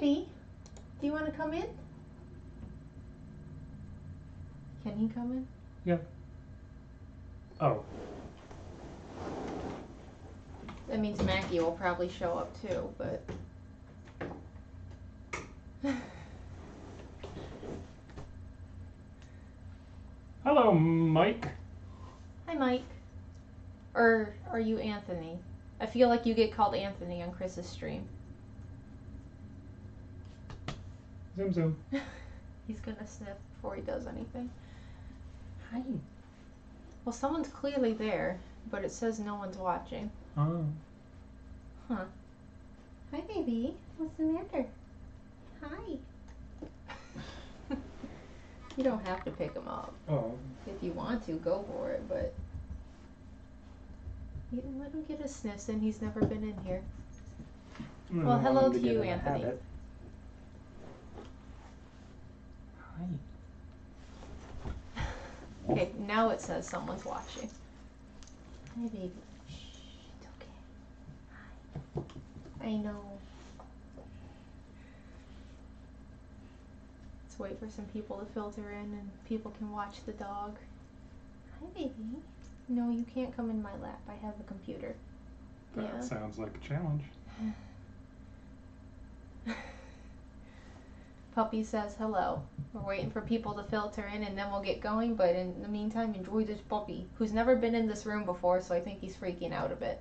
baby. Do you want to come in? Can he come in? Yeah. Oh. That means Mackie will probably show up too, but... Hello, Mike. Hi, Mike. Or are you Anthony? I feel like you get called Anthony on Chris's stream. Zoom, zoom. He's gonna sniff before he does anything. Hi. Well, someone's clearly there, but it says no one's watching. Oh. Huh. Hi, baby. What's the matter? Hi. You don't have to pick him up. Oh. If you want to, go for it, but... Let him get his sniffs in. He's never been in here. Well, hello to you, Anthony. Hi. Okay, now it says someone's watching. Hi, baby. Shh, it's okay. Hi. I know. Let's wait for some people to filter in and people can watch the dog. Hi, baby. No, you can't come in my lap. I have a computer. That sounds like a challenge. Puppy says hello. We're waiting for people to filter in and then we'll get going, but in the meantime, enjoy this puppy, who's never been in this room before, so I think he's freaking out a bit.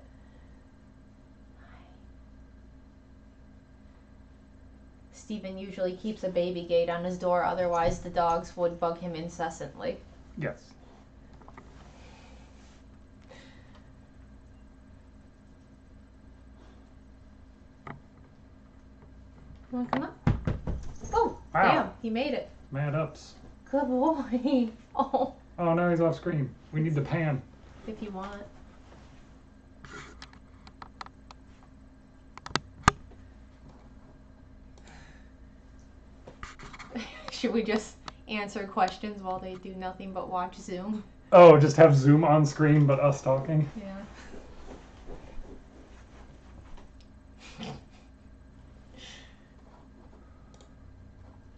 Steven usually keeps a baby gate on his door, otherwise the dogs would bug him incessantly. Yes. You wanna come up? Oh, wow. Damn, he made it. Mad ups. Good boy. Oh. Oh, now he's off screen. We need the pan. If you want. Should we just answer questions while they do nothing but watch Zoom? Oh, just have Zoom on screen, but us talking? Yeah.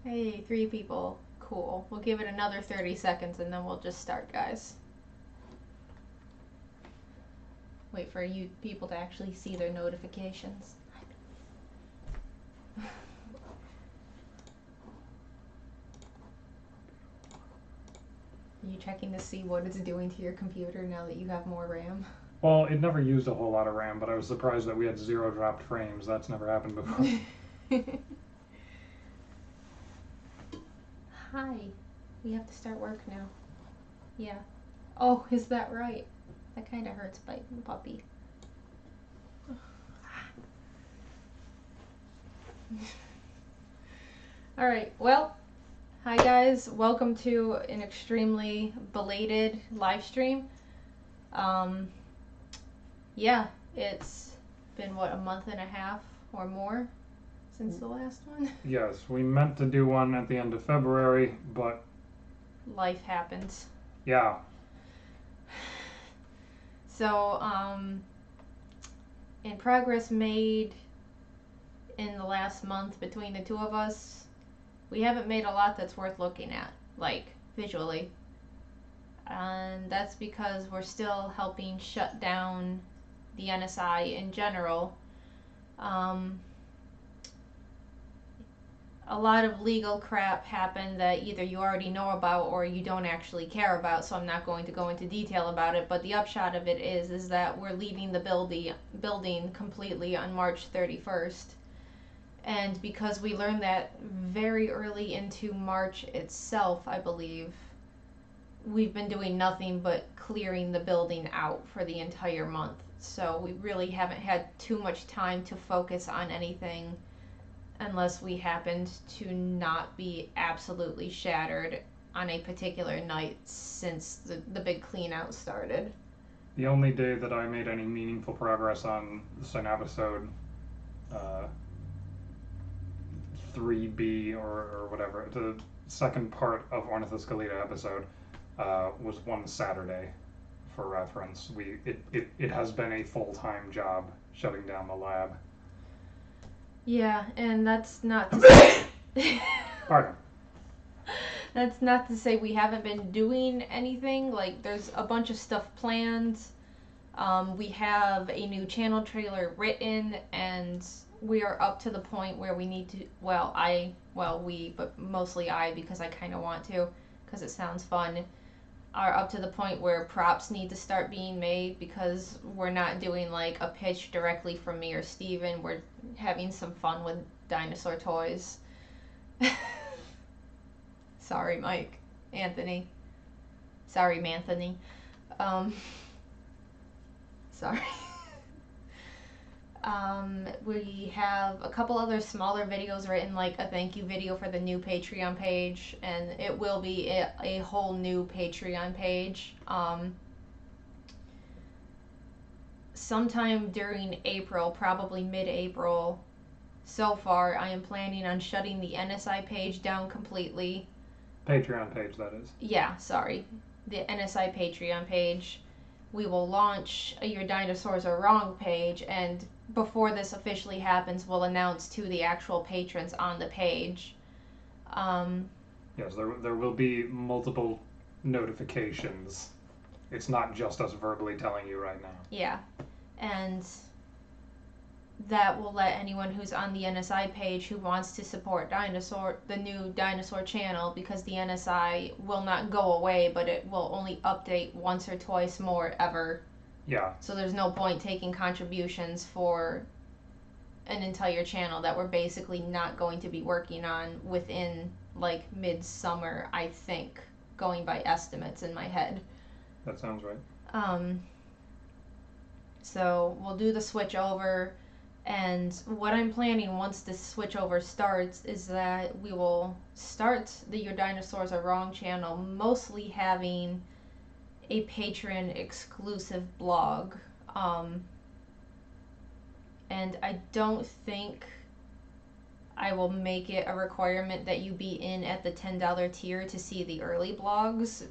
Hey, 3 people. Cool. We'll give it another 30 seconds and then we'll just start, guys. Wait for you people to actually see their notifications. Are you checking to see what it's doing to your computer now that you have more RAM? Well, it never used a whole lot of RAM, but I was surprised that we had 0 dropped frames. That's never happened before. Hi. We have to start work now. Yeah. Oh, is that right? That kind of hurts biting a puppy. Alright, well, hi guys. Welcome to an extremely belated live stream. Yeah, it's been, what, a month and a half or more since the last one? Yes, we meant to do one at the end of February, but... Life happens. Yeah. So, in progress made in the last month between the two of us, we haven't made a lot that's worth looking at, like, visually. And that's because we're still helping shut down the NSI in general. A lot of legal crap happened that either you already know about or you don't actually care about, so I'm not going to go into detail about it, but the upshot of it is that we're leaving the building completely on March 31st. And because we learned that very early into March itself, I believe, we've been doing nothing but clearing the building out for the entire month. So we really haven't had too much time to focus on anything unless we happened to not be absolutely shattered on a particular night since the big clean out started. The only day that I made any meaningful progress on the second episode, 3B or whatever, the second part of Ornithoscalita episode, was one Saturday. For reference, it has been a full-time job shutting down the lab. Yeah, and that's not to say Pardon. that's not to say we haven't been doing anything. Like, there's a bunch of stuff planned. We have a new channel trailer written, and we are up to the point where we need to. But mostly I, because I kind of want to, because it sounds fun. Are up to the point where props need to start being made because we're not doing like a pitch directly from me or Steven. We're having some fun with dinosaur toys. Sorry, Mike. Anthony. Sorry, Manthony. Sorry. We have a couple other smaller videos written, like a thank you video for the new Patreon page, and it will be a whole new Patreon page. Sometime during April, probably mid-April. So far, I am planning on shutting the NSI page down completely. Patreon page, that is. Yeah, sorry. The NSI Patreon page. We will launch a Your Dinosaurs Are Wrong page, and before this officially happens, we'll announce to the actual patrons on the page. Yes, there will be multiple notifications. It's not just us verbally telling you right now. Yeah, and that will let anyone who's on the NSI page who wants to support the new Dinosaur channel, because the NSI will not go away, but it will only update once or twice more ever. Yeah. So there's no point taking contributions for an entire channel that we're basically not going to be working on within like midsummer, I think, going by estimates in my head. That sounds right. So we'll do the switch over. And what I'm planning once this switchover starts is that we will start the Your Dinosaurs Are Wrong channel mostly having a patron exclusive blog. And I don't think I will make it a requirement that you be in at the $10 tier to see the early blogs.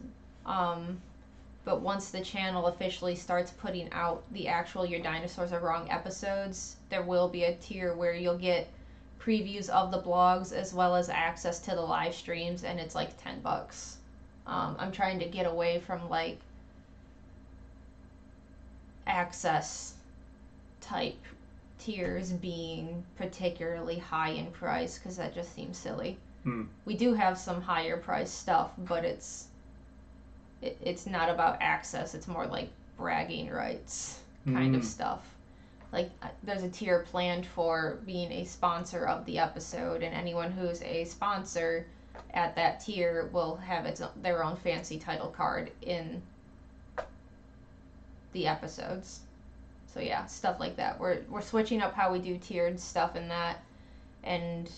But once the channel officially starts putting out the actual Your Dinosaurs Are Wrong episodes, there will be a tier where you'll get previews of the blogs as well as access to the live streams, and it's like $10. I'm trying to get away from like access type tiers being particularly high in price, because that just seems silly. We do have some higher price stuff, but it's not about access. It's more like bragging rights kind of stuff. Like, there's a tier planned for being a sponsor of the episode, and anyone who's a sponsor at that tier will have their own fancy title card in the episodes. So yeah, stuff like that. We're switching up how we do tiered stuff in that, and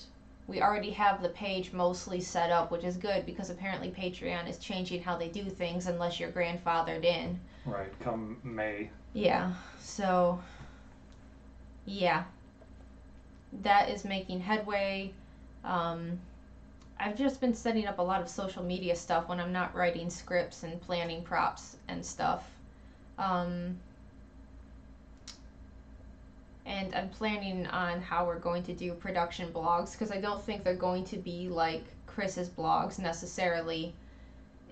we already have the page mostly set up, which is good because apparently Patreon is changing how they do things unless you're grandfathered in. Right, come May. Yeah, so yeah, that is making headway. I've just been setting up a lot of social media stuff when I'm not writing scripts and planning props and stuff. And I'm planning on how we're going to do production blogs, because I don't think they're going to be like Chris's blogs necessarily.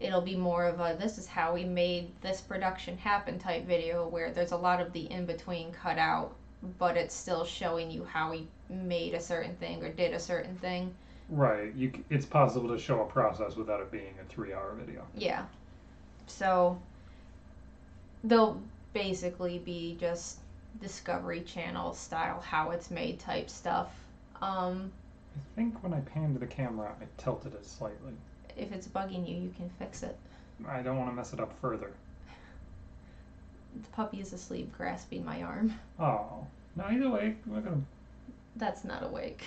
It'll be more of a this is how we made this production happen type video, where there's a lot of the in-between cut out, but it's still showing you how we made a certain thing or did a certain thing. Right, it's possible to show a process without it being a 3-hour video. Yeah. So they'll basically be just Discovery Channel style, how it's made type stuff. I think when I panned the camera, I tilted it slightly. If it's bugging you, you can fix it. I don't want to mess it up further. The puppy is asleep, grasping my arm. Oh, no, he's awake. We're gonna... That's not awake.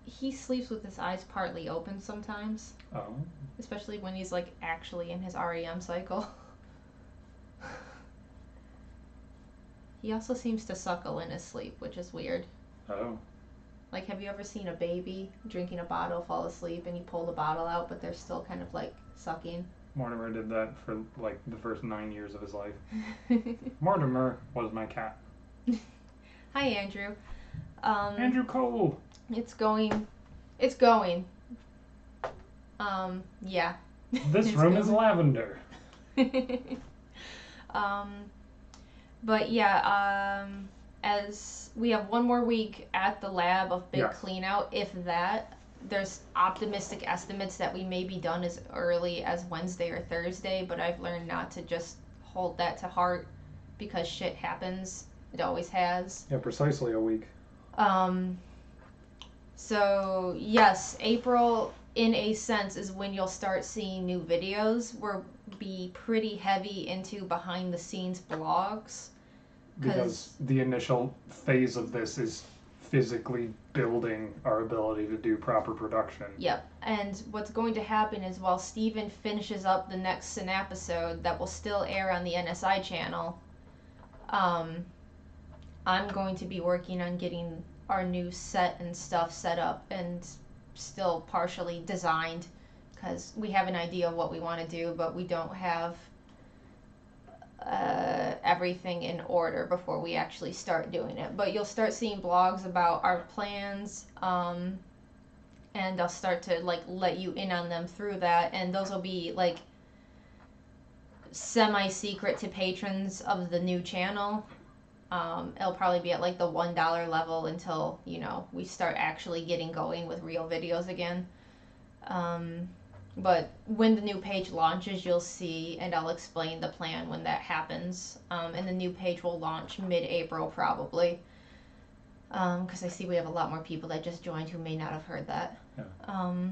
He sleeps with his eyes partly open sometimes. Oh. Especially when he's like actually in his REM cycle. He also seems to suckle in his sleep, which is weird. Oh. Like, have you ever seen a baby drinking a bottle fall asleep and you pull the bottle out, but they're still kind of like sucking? Mortimer did that for like the first 9 years of his life. Mortimer was my cat. Hi, Andrew. Andrew Cole. It's going. It's going. Yeah. This It's room is going. lavender. But yeah, as we have one more week at the lab of big Yes. clean out, if that, there's optimistic estimates that we may be done as early as Wednesday or Thursday, but I've learned not to just hold that to heart because shit happens. It always has. Yeah, precisely a week. So yes, April in a sense is when you'll start seeing new videos. We'll be pretty heavy into behind the scenes blogs. Because the initial phase of this is physically building our ability to do proper production. Yep. And what's going to happen is while Steven finishes up the next Sin episode that will still air on the NSI channel, I'm going to be working on getting our new set and stuff set up and still partially designed because we have an idea of what we want to do, but we don't have everything in order before we actually start doing it. But you'll start seeing blogs about our plans, and I'll start to like let you in on them through that, and those will be like semi-secret to patrons of the new channel. It'll probably be at like the $1 level until, you know, we start actually getting going with real videos again. But when the new page launches, you'll see, and I'll explain the plan when that happens. And the new page will launch mid-April probably. Because I see we have a lot more people that just joined who may not have heard that. Yeah.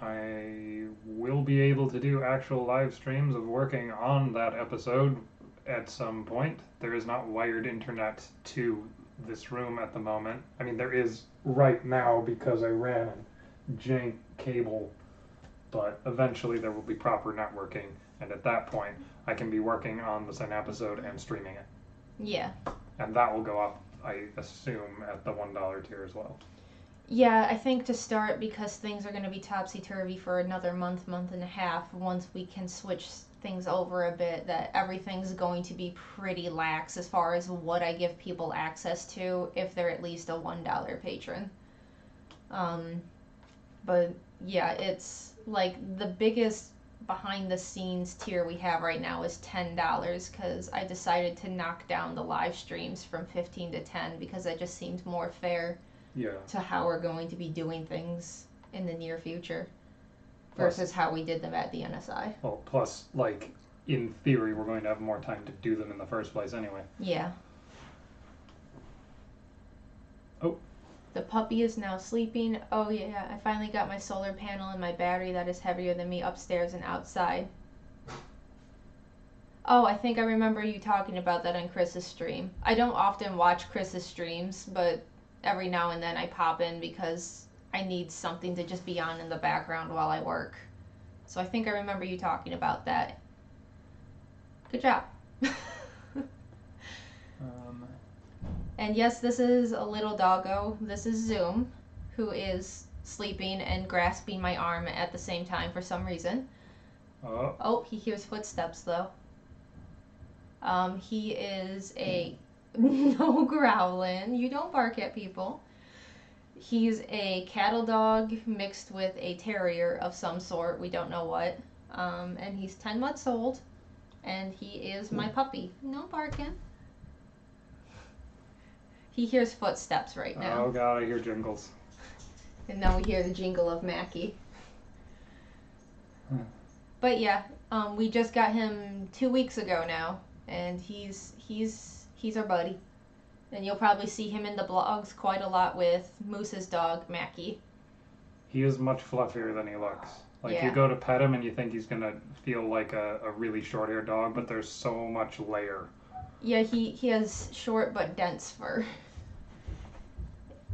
I will be able to do actual live streams of working on that episode at some point. There is not wired internet to this room at the moment. I mean, there is right now because I ran a jank cable, but eventually there will be proper networking, and at that point I can be working on the same episode and streaming it. Yeah. And that will go up, I assume, at the $1 tier as well. Yeah, I think to start, because things are going to be topsy-turvy for another month and a half, once we can switch things over a bit, that everything's going to be pretty lax as far as what I give people access to if they're at least a $1 patron. But yeah, it's like the biggest behind the scenes tier we have right now is $10 because I decided to knock down the live streams from 15 to 10 because that just seemed more fair. Yeah. To how we're going to be doing things in the near future Plus, versus how we did them at the NSI. well, plus, like, in theory, we're going to have more time to do them in the first place anyway. Yeah. Oh. The puppy is now sleeping. Oh yeah, I finally got my solar panel and my battery that is heavier than me upstairs and outside. Oh, I think I remember you talking about that on Chris's stream. I don't often watch Chris's streams, but every now and then I pop in because I need something to just be on in the background while I work. So I think I remember you talking about that. Good job. And yes, this is a little doggo. This is Zoom, who is sleeping and grasping my arm at the same time for some reason. Oh, he hears footsteps though. He is a no growling. You don't bark at people. He's a cattle dog mixed with a terrier of some sort. We don't know what. And he's 10 months old. And he is my puppy. No barking. He hears footsteps right now. Oh god, I hear jingles. And now we hear the jingle of Mackie. But yeah, we just got him 2 weeks ago now. And he's our buddy. And you'll probably see him in the blogs quite a lot with Moose's dog, Mackie. He is much fluffier than he looks. Like, Yeah. you go to pet him and you think he's gonna feel like a really short-haired dog, but there's so much layer. Yeah, he has short but dense fur.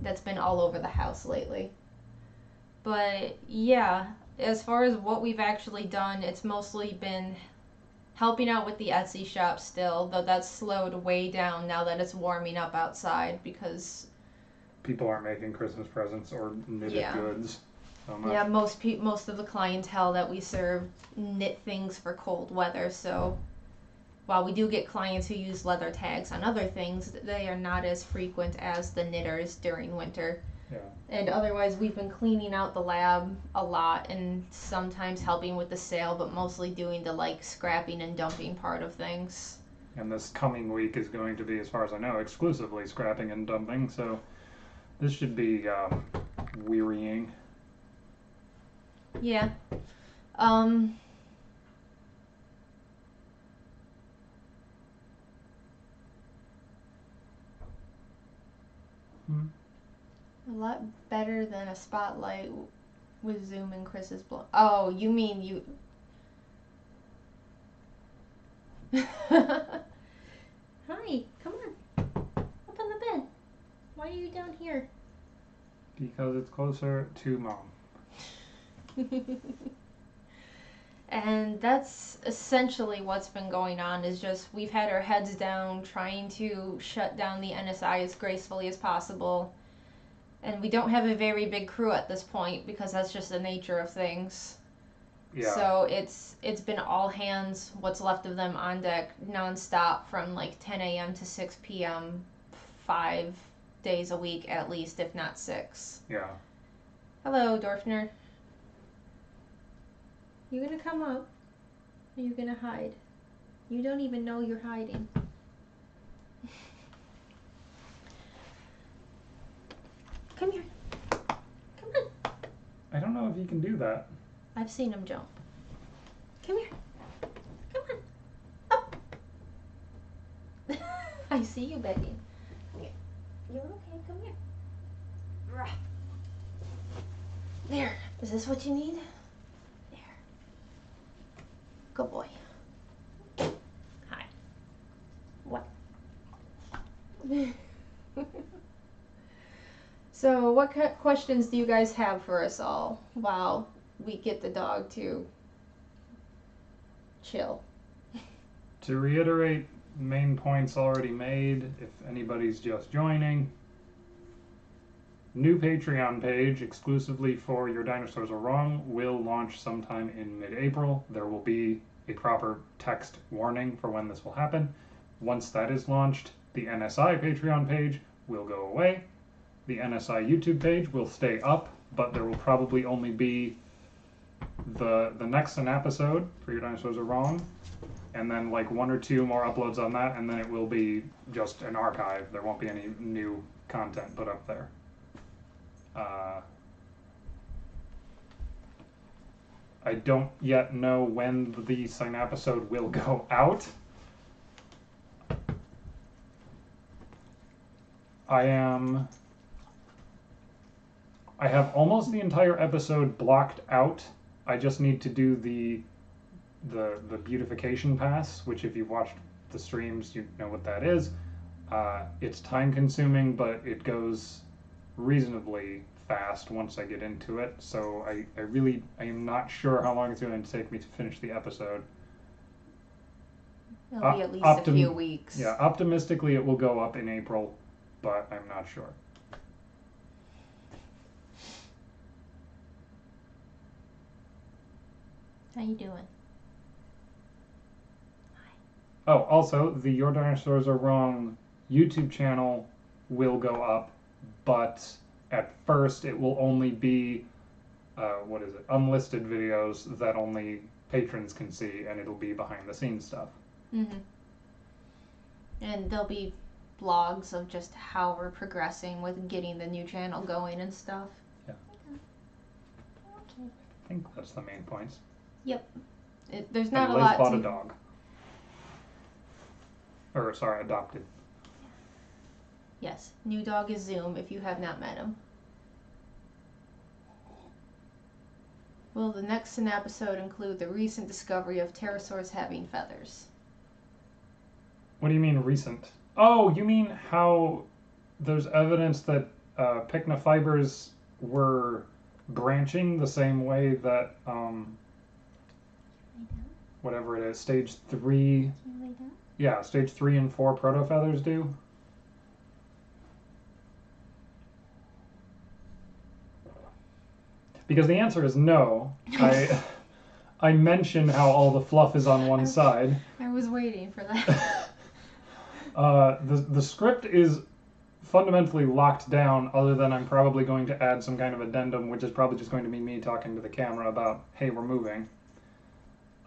That's been all over the house lately. But yeah, as far as what we've actually done, it's mostly been helping out with the Etsy shop still, though that's slowed way down now that it's warming up outside because People aren't making Christmas presents or knitted goods so much. yeah, most of the clientele that we serve knit things for cold weather, so while we do get clients who use leather tags on other things, they are not as frequent as the knitters during winter. Yeah. And otherwise, we've been cleaning out the lab a lot and sometimes helping with the sale, but mostly doing the like scrapping and dumping part of things. And this coming week is going to be, as far as I know, exclusively scrapping and dumping, so this should be wearying. Yeah. A lot better than a spotlight with Zoom and Chris's blog. Oh, you mean you. Hi, come on. Up on the bed. Why are you down here? Because it's closer to Mom. And that's essentially what's been going on, is just we've had our heads down trying to shut down the NSI as gracefully as possible. And we don't have a very big crew at this point because that's just the nature of things. Yeah. So it's been all hands, what's left of them, on deck nonstop from like 10 a.m. to 6 p.m. 5 days a week at least, if not 6. Yeah. Hello, Dorfner. You gonna come up? Or you gonna hide? You don't even know you're hiding. Come here. Come on. I don't know if you can do that. I've seen him jump. Come here. Come on. Up. I see you begging. Come here. You're okay. Come here. Rah. There. Is this what you need? There. Good boy. Hi. What? So, what questions do you guys have for us all while we get the dog to chill? To reiterate main points already made, if anybody's just joining, new Patreon page exclusively for Your Dinosaurs Are Wrong will launch sometime in mid-April. There will be a proper text warning for when this will happen. Once that is launched, the NSI Patreon page will go away. The NSI YouTube page will stay up, but there will probably only be the next episode for Your Dinosaurs Are Wrong, and then like 1 or 2 more uploads on that, and then it will be just an archive. There won't be any new content put up there. I don't yet know when the second episode will go out. I have almost the entire episode blocked out. I just need to do the beautification pass, which if you've watched the streams, you know what that is. It's time consuming, but it goes reasonably fast once I get into it. So I am not sure how long it's going to take me to finish the episode. It'll be at least a few weeks. Yeah, optimistically it will go up in April, but I'm not sure. How you doing? Oh, also, the Your Dinosaurs Are Wrong YouTube channel will go up, but at first it will only be, unlisted videos that only patrons can see, and it'll be behind the scenes stuff. Mm-hmm. And there'll be vlogs of just how we're progressing with getting the new channel going and stuff. Yeah. Okay. I think that's the main points. Yep. There's not and a Liz lot bought to... a dog. Or, sorry, adopted. Yes. New dog is Zoom if you have not met him. Will the next episode include the recent discovery of pterosaurs having feathers? What do you mean recent? Oh, you mean how there's evidence that pycnofibers were branching the same way that whatever it is, stage 3. Yeah, stage 3 and 4 protofeathers do. Because the answer is no. I mention how all the fluff is on one side. I was waiting for that. The script is fundamentally locked down, other than I'm probably going to add some kind of addendum, which is probably just going to be me talking to the camera about, hey, we're moving.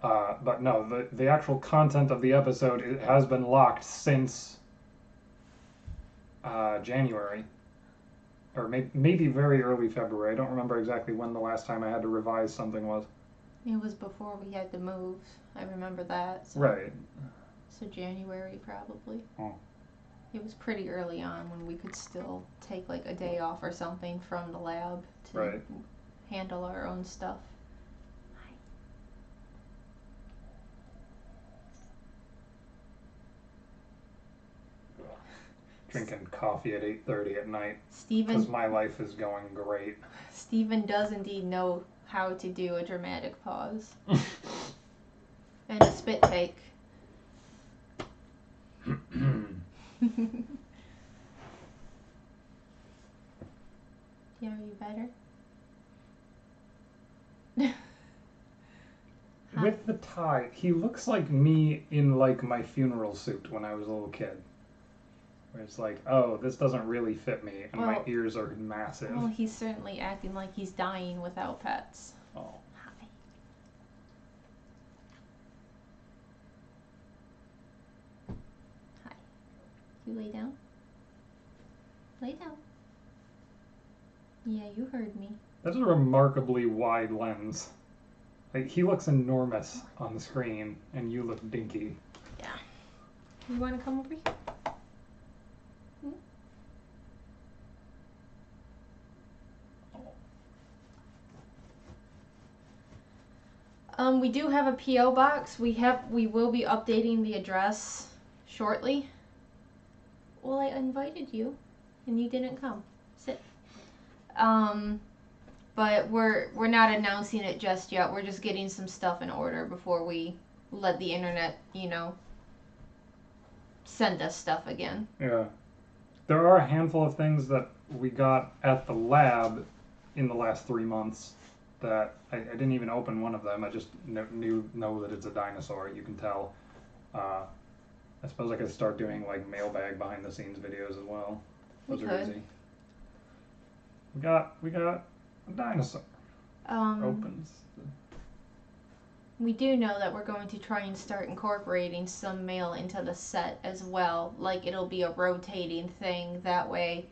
But no, the actual content of the episode has been locked since January. Or maybe very early February. I don't remember exactly when the last time I had to revise something was. It was before we had to move. I remember that. So. Right. So January probably. Oh. It was pretty early on when we could still take like a day off or something from the lab to handle our own stuff. Drinking coffee at 8:30 at night. Steven, because my life is going great. Steven does indeed know how to do a dramatic pause. And a spit take. Yeah, are you better? With the tie, he looks like me in like my funeral suit when I was a little kid. Where it's like, oh, this doesn't really fit me, and my ears are massive. Well, he's certainly acting like he's dying without pets. Oh. Hi. Hi. You lay down? Lay down. Yeah, you heard me. That's a remarkably wide lens. Like, he looks enormous on the screen, and you look dinky. Yeah. You want to come over here? We do have a P.O. box. We will be updating the address shortly. Well, I invited you, and you didn't come. Sit. But we're not announcing it just yet. We're just getting some stuff in order before we let the internet, send us stuff again. Yeah. There are a handful of things that we got at the lab in the last 3 months that I didn't even open one of them. I just know that it's a dinosaur. You can tell. I suppose I could start doing like mailbag behind the scenes videos as well. Those are easy. We got a dinosaur. Opens. We do know that we're going to try and start incorporating some mail into the set as well. Like, it'll be a rotating thing. That way,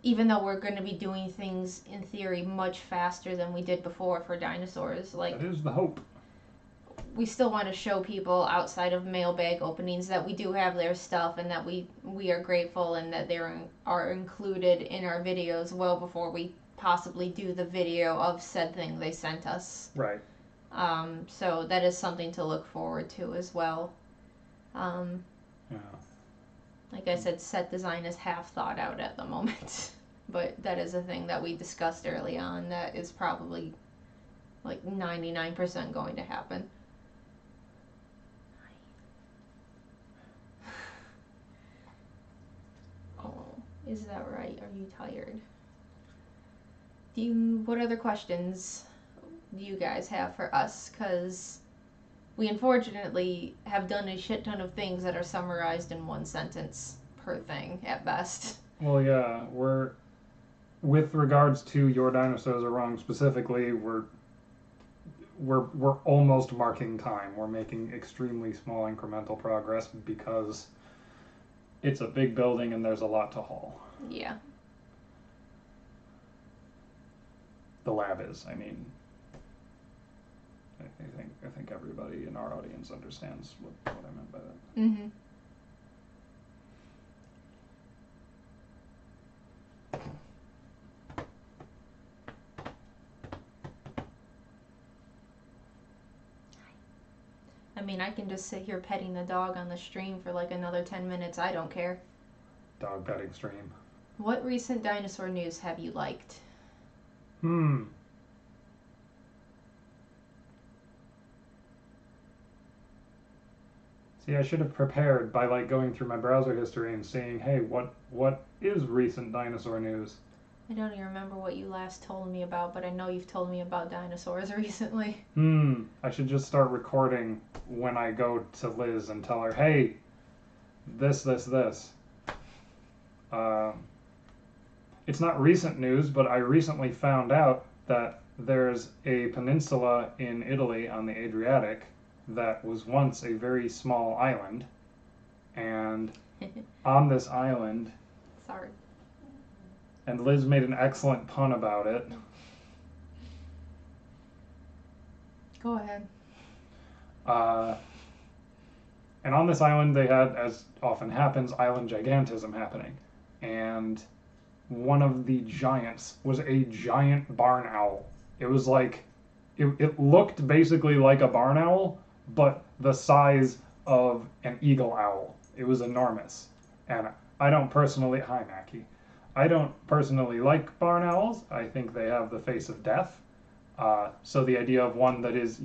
even though we're going to be doing things in theory much faster than we did before for dinosaurs, like, that is the hope. We still want to show people outside of mailbag openings that we do have their stuff, and that we are grateful, and that they are included in our videos well before we possibly do the video of said thing they sent us. Right. So that is something to look forward to as well. Yeah. Like I said, set design is half thought out at the moment. But that is a thing that we discussed early on that is probably like 99% going to happen. Oh, is that right? Are you tired? What other questions do you guys have for us? Because we unfortunately have done a shit ton of things that are summarized in one sentence per thing at best. Well, yeah, with regards to Your Dinosaurs Are Wrong specifically, we're almost marking time. We're making extremely small incremental progress because it's a big building and there's a lot to haul. Yeah. The lab is. I mean, I think everybody in our audience understands what I meant by that. Mm-hmm. I mean, I can just sit here petting the dog on the stream for like another 10 minutes. I don't care. Dog petting stream. What recent dinosaur news have you liked? See, I should have prepared by going through my browser history and seeing, hey, what is recent dinosaur news? I don't even remember what you last told me about, but I know you've told me about dinosaurs recently. I should just start recording when I go to Liz and tell her, hey, this. Uh, it's not recent news, but I recently found out that there's a peninsula in Italy on the Adriatic that was once a very small island. And on this island, Sorry. and Liz made an excellent pun about it. Go ahead. And on this island, they had, as often happens, island gigantism happening. And one of the giants was a giant barn owl. It was like, it looked basically like a barn owl, but the size of an eagle owl. It was enormous. And I don't personally, hi Mackie, I don't personally like barn owls. I think they have the face of death. So the idea of one that is,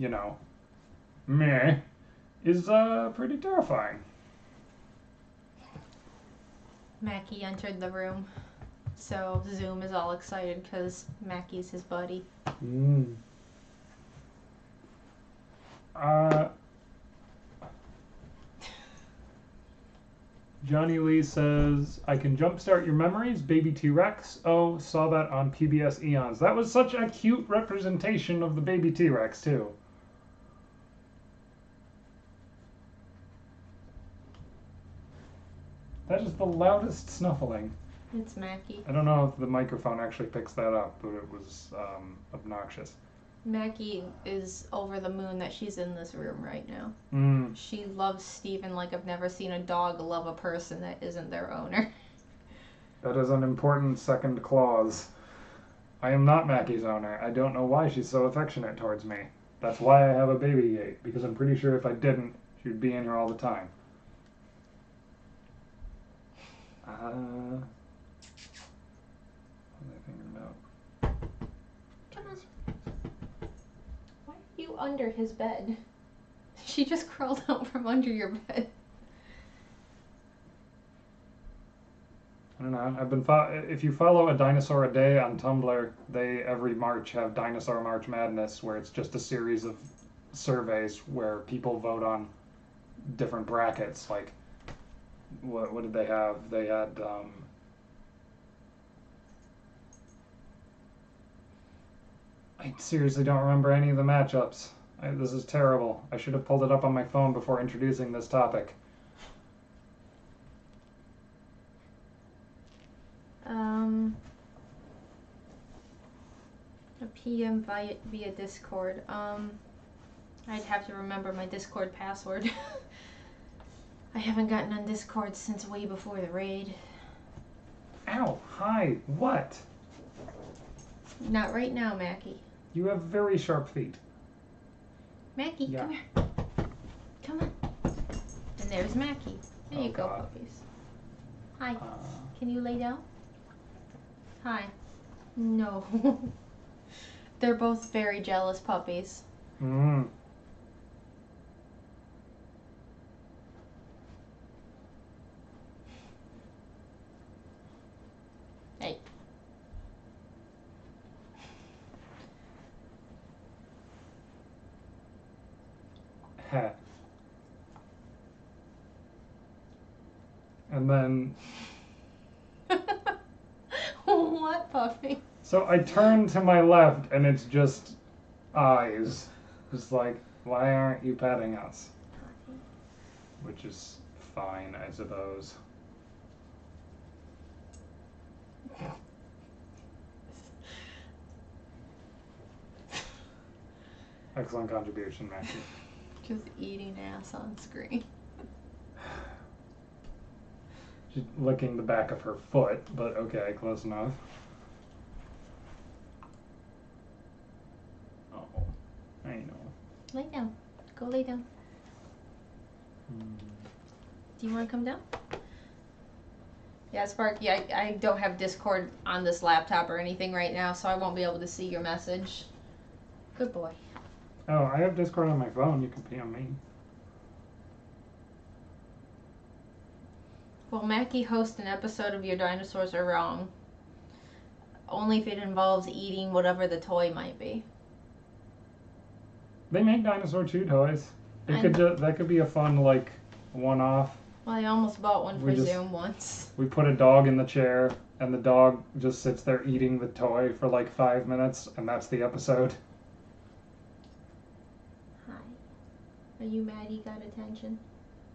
meh, is pretty terrifying. Mackie entered the room, so Zoom is all excited because Mackie's his buddy. Johnny Lee says, I can jumpstart your memories, Baby T-Rex. Oh, saw that on PBS Eons. That was such a cute representation of the Baby T-Rex, too. That is the loudest snuffling. It's Mackie. I don't know if the microphone actually picks that up, but it was obnoxious. Mackie is over the moon that she's in this room right now. She loves Steven like I've never seen a dog love a person that isn't their owner. That is an important second clause. I am not Mackie's owner. I don't know why she's so affectionate towards me. That's why I have a baby gate, because I'm pretty sure if I didn't, she'd be in here all the time. What was I thinking about? Come on. Why are you under his bed? She just crawled out from under your bed. I don't know. I've been if you follow A Dinosaur a Day on Tumblr, they every March have Dinosaur March Madness, where it's just a series of surveys where people vote on different brackets. Like, what did they have? They had I seriously don't remember any of the matchups. This is terrible. I should have pulled it up on my phone before introducing this topic. A PM via Discord. I'd have to remember my Discord password. I haven't gotten on Discord since way before the raid. Ow, hi, what? Not right now, Mackie. You have very sharp feet. Mackie, Yeah. come here. Come on. And there's Mackie. There you go, God. puppies. Hi. Can you lay down? Hi. No. They're both very jealous puppies. Hey. Heh. And then What, puppy? so I turn to my left and it's just eyes. Just like, why aren't you petting us? Which is fine, I suppose. Excellent contribution, Mackie. Just eating ass on screen. She's licking the back of her foot, but okay, close enough. Oh, I know. Lay down. Go lay down. Do you want to come down? Yeah, Sparky, I don't have Discord on this laptop or anything right now, so I won't be able to see your message. Good boy. Oh, I have Discord on my phone. You can PM me. Will Mackie host an episode of Your Dinosaurs Are Wrong? only if it involves eating whatever the toy might be. They make dinosaur chew toys. I That could be a fun like one-off. Well, I almost bought one We for just- Zoom once. We put a dog in the chair, and the dog just sits there eating the toy for like 5 minutes, and that's the episode. Hi. Are you mad he got attention?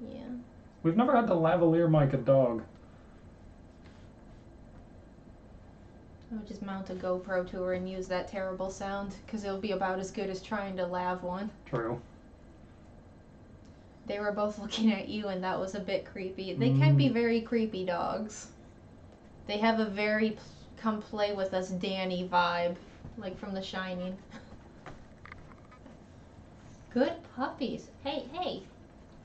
Yeah. We've never had to lavalier mic a dog. I would just mount a GoPro to her and use that terrible sound, because it'll be about as good as trying to lav one. True. They were both looking at you, and that was a bit creepy. They can be very creepy dogs. They have a very come play with us Danny vibe, like from The Shining. Good puppies. Hey, hey,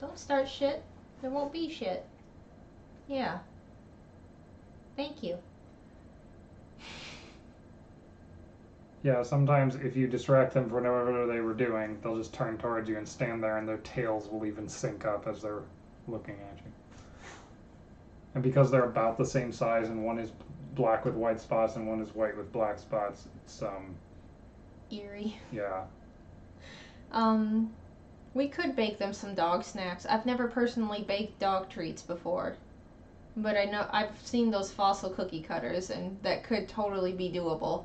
don't start shit. There won't be shit. Yeah. Thank you. Yeah, sometimes if you distract them from whatever they were doing, they'll just turn towards you and stand there, and their tails will even sync up as they're looking at you. And because they're about the same size, and one is black with white spots and one is white with black spots, it's Eerie. yeah. We could bake them some dog snacks. I've never personally baked dog treats before. But I know I've seen those fossil cookie cutters, and that could totally be doable.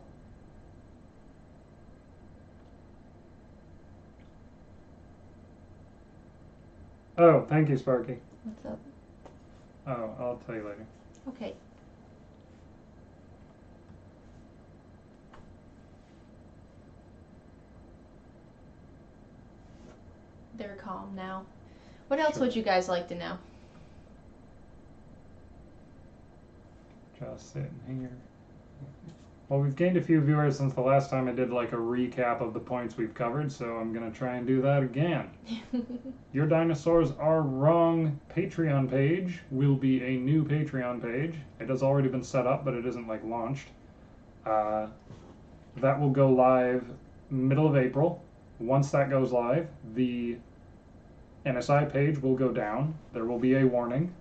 Oh, thank you, Sparky. What's up? Oh, I'll tell you later. Okay. They're calm now. What else Sure. would you guys like to know? Just sitting here. Well, we've gained a few viewers since the last time I did like a recap of the points we've covered, so I'm gonna try and do that again. Your Dinosaurs Are Wrong Patreon page will be a new Patreon page. It has already been set up, but it isn't like launched. That will go live middle of April. Once that goes live, the NSI page will go down. There will be a warning.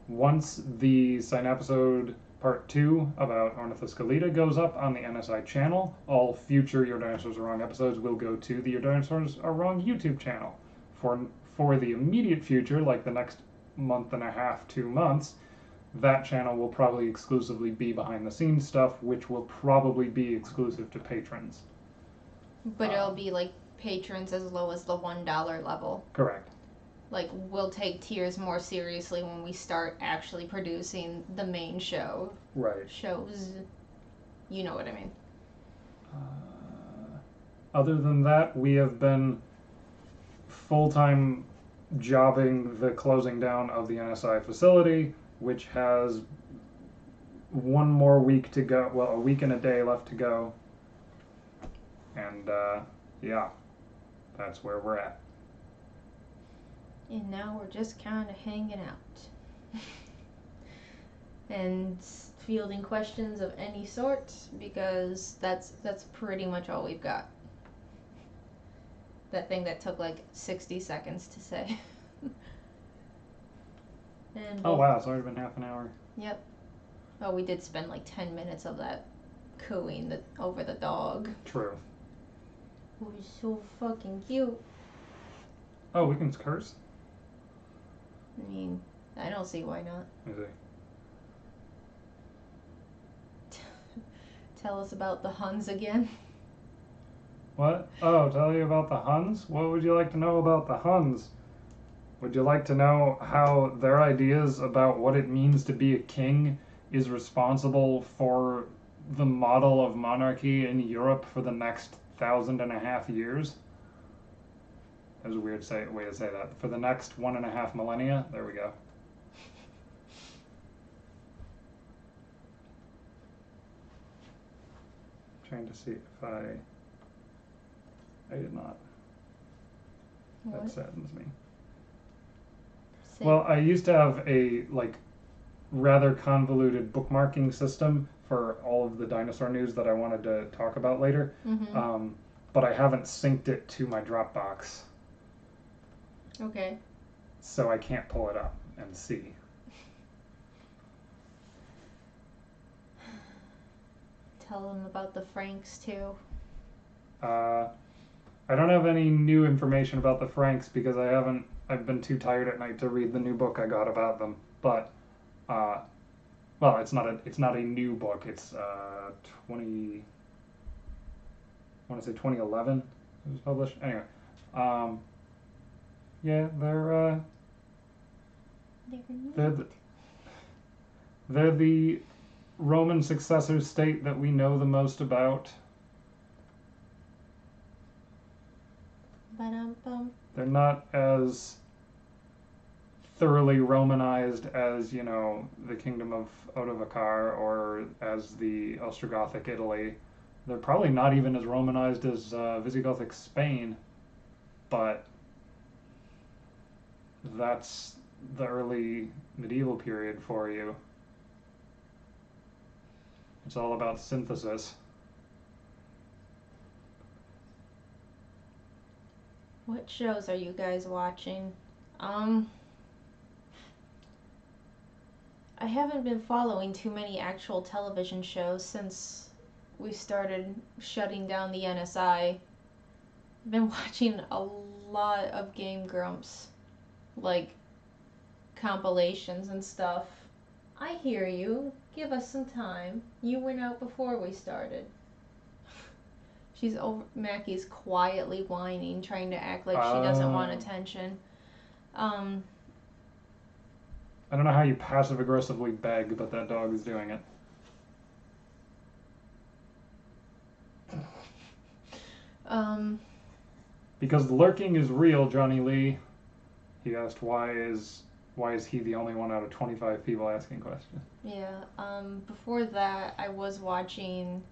Once the Cynapisode Part 2 about Ornithoscelida goes up on the NSI channel, all future Your Dinosaurs Are Wrong episodes will go to the Your Dinosaurs Are Wrong YouTube channel. For the immediate future, like the next month and a half, 2 months, that channel will probably exclusively be behind the scenes stuff, which will probably be exclusive to patrons. But it'll be like patrons as low as the $1 level. Correct. Like, we'll take tiers more seriously when we start actually producing the main show. Right. Shows. You know what I mean. Other than that, we have been full-time jobbing the closing down of the NSI facility, which has one more week to go. Well, a week and a day left to go. And, yeah, that's where we're at. And now we're just kind of hanging out. And fielding questions of any sort, because that's pretty much all we've got. That thing that took like 60 seconds to say. And Oh, wow, it's already been half an hour. Yep. Oh, we did spend like 10 minutes of that cooing over the dog. True. Who is so fucking cute. Oh, we can curse? I mean, I don't see why not. Let me see. Tell us about the Huns again. What? Oh, tell you about the Huns? What would you like to know about the Huns? Would you like to know how their ideas about what it means to be a king is responsible for the model of monarchy in Europe for the next 1,500 years? That was a weird way to say that. For the next 1.5 millennia? There we go. Trying to see if I did not. That What? saddens me. Say- Well, I used to have a rather convoluted bookmarking system for all of the dinosaur news that I wanted to talk about later, Mhm. but I haven't synced it to my Dropbox, Okay. so I can't pull it up and see. tell them about the Franks too. I don't have any new information about the Franks because I've been too tired at night to read the new book I got about them. But, well, it's not a new book. It's 20. I want to say 2011. It was published. Anyway, yeah, they're the Roman successor state that we know the most about. Ba-dum-bum. They're not as thoroughly Romanized as, you know, the Kingdom of Odovacar or as the Ostrogothic Italy. They're probably not even as Romanized as Visigothic Spain, but that's the early medieval period for you. It's all about synthesis. What shows are you guys watching? I haven't been following too many actual television shows since we started shutting down the NSI. I've been watching a lot of Game Grumps, like compilations and stuff. I hear you. Give us some time. You went out before we started. Mackie's quietly whining, trying to act like she doesn't want attention. I don't know how you passive aggressively beg, but that dog is doing it. Because the lurking is real, Johnny Lee. He asked why is he the only one out of 25 people asking questions? Yeah. Before that, I was watching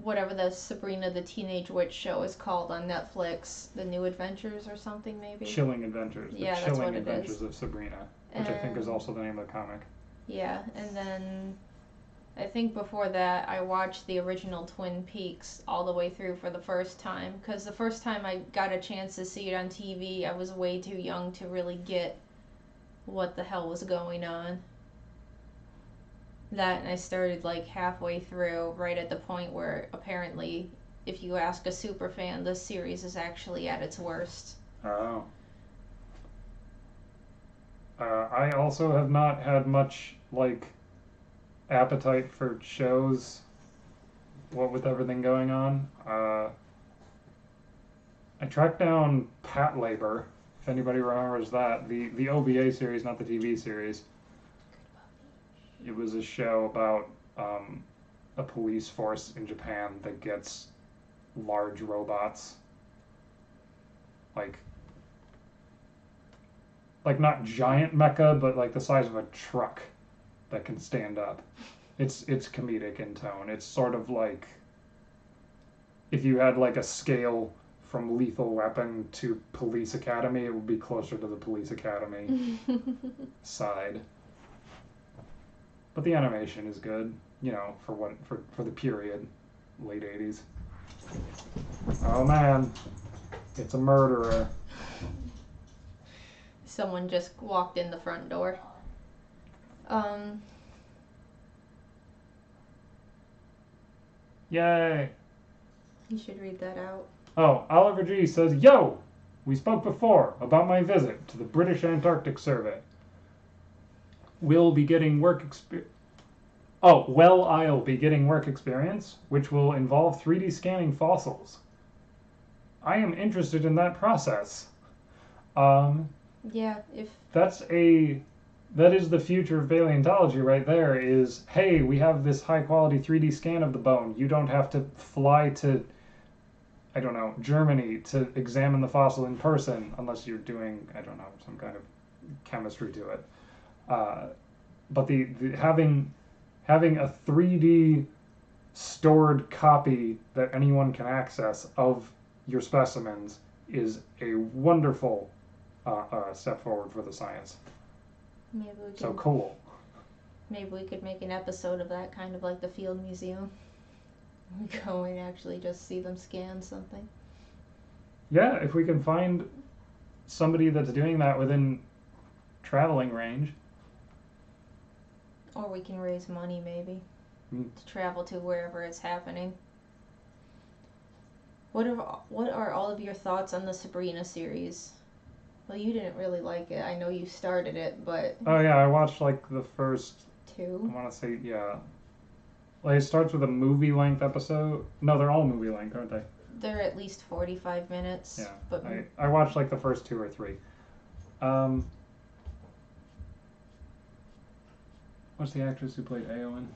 whatever the Sabrina the Teenage Witch show is called on Netflix, The New Adventures or something maybe. Chilling Adventures. Yeah, the that's Chilling what it Adventures is. of Sabrina, which I think is also the name of the comic. Yeah, and then I think before that I watched the original Twin Peaks all the way through for the first time, because the first time I got a chance to see it on TV, I was way too young to really get what the hell was going on. That, and I started like halfway through, right at the point where apparently, if you ask a super fan, the series is actually at its worst. Oh. I also have not had much, like, appetite for shows, what with everything going on. I tracked down Patlabor, if anybody remembers that, the OVA series, not the TV series. It was a show about a police force in Japan that gets large robots, like not giant mecha, but like the size of a truck that can stand up. It's comedic in tone. It's sort of like if you had like a scale from Lethal Weapon to Police Academy, it would be closer to the Police Academy side. But the animation is good, you know, for the period, late 80s. Oh man, it's a murderer. Someone just walked in the front door. Yay. You should read that out. Oh, Oliver G says, yo! We spoke before about my visit to the British Antarctic Survey. I'll be getting work experience, which will involve 3D scanning fossils. I am interested in that process. Yeah, if that is the future of paleontology right there, is, hey, we have this high quality 3D scan of the bone. You don't have to fly to, I don't know, Germany to examine the fossil in person, unless you're doing, I don't know, some kind of chemistry to it. But the having a 3D stored copy that anyone can access of your specimens is a wonderful step forward for the science. So cool. Maybe we could make an episode of that, kind of like the Field Museum. We go and actually just see them scan something. Yeah, if we can find somebody that's doing that within traveling range. Or we can raise money, maybe. to travel to wherever it's happening. What are all of your thoughts on the Sabrina series? Well, you didn't really like it. I know you started it, but Oh yeah, I watched like the first. I two. want to say yeah. Like it starts with a movie length episode. No, they're all movie length, aren't they? They're at least 45 minutes. Yeah. But I watched like the first 2 or 3. Um, what's the actress who played Eowyn?